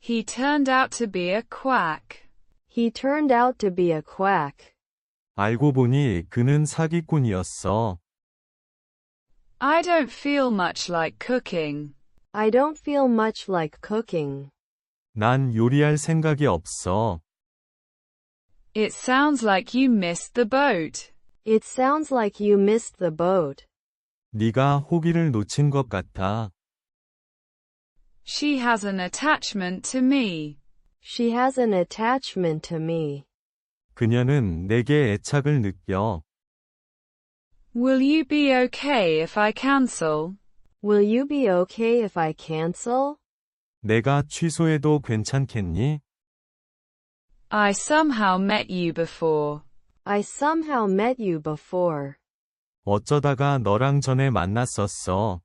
He turned out to be a quack. He turned out to be a quack. 알고 보니 그는 사기꾼이었어. I don't feel much like cooking. I don't feel much like cooking. 난 요리할 생각이 없어. It sounds like you missed the boat. It sounds like you missed the boat. 네가 호기를 놓친 것 같아. She has an attachment to me. She has an attachment to me. 그녀는 내게 애착을 느껴. Will you be okay if I cancel? Will you be okay if I cancel? 내가 취소해도 괜찮겠니? I somehow met you before. I somehow met you before. 어쩌다가 너랑 전에 만났었어.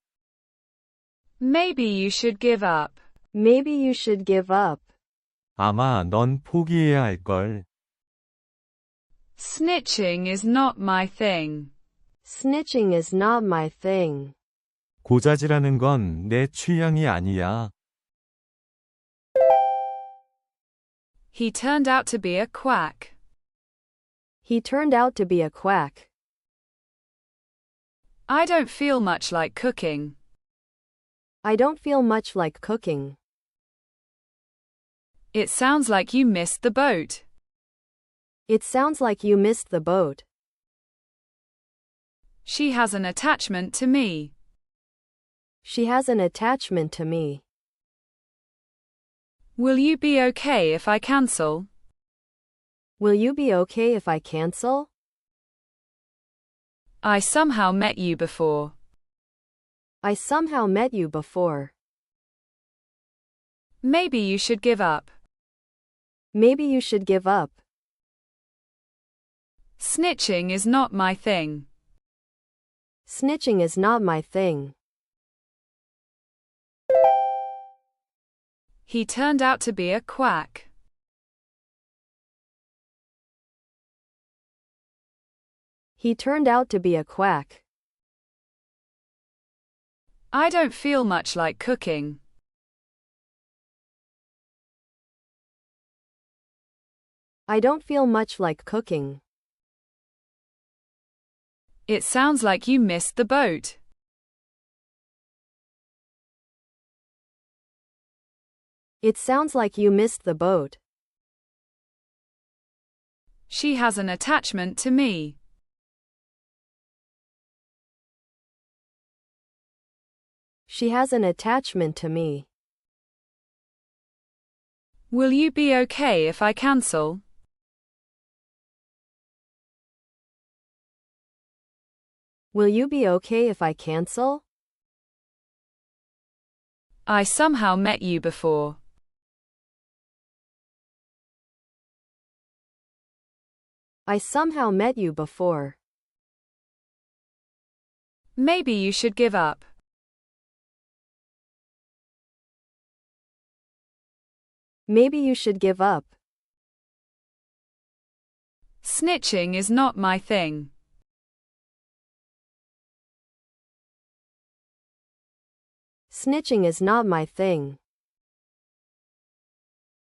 Maybe you should give up. Maybe you should give up. 아마 넌 포기해야 할걸. Snitching is not my thing. Snitching is not my thing. 고자질하는 건 내 취향이 아니야. He turned out to be a quack. He turned out to be a quack. I don't feel much like cooking. I don't feel much like cooking. It sounds like you missed the boat. It sounds like you missed the boat. She has an attachment to me. She has an attachment to me. Will you be okay if I cancel? Will you be okay if I cancel? I somehow met you before. I somehow met you before. Maybe you should give up. Maybe you should give up. Snitching is not my thing. Snitching is not my thing. He turned out to be a quack. He turned out to be a quack. I don't feel much like cooking. I don't feel much like cooking. It sounds like you missed the boat. It sounds like you missed the boat. She has an attachment to me. She has an attachment to me. Will you be okay if I cancel? Will you be okay if I cancel? I somehow met you before. I somehow met you before. Maybe you should give up. Maybe you should give up. Snitching is not my thing. Snitching is not my thing.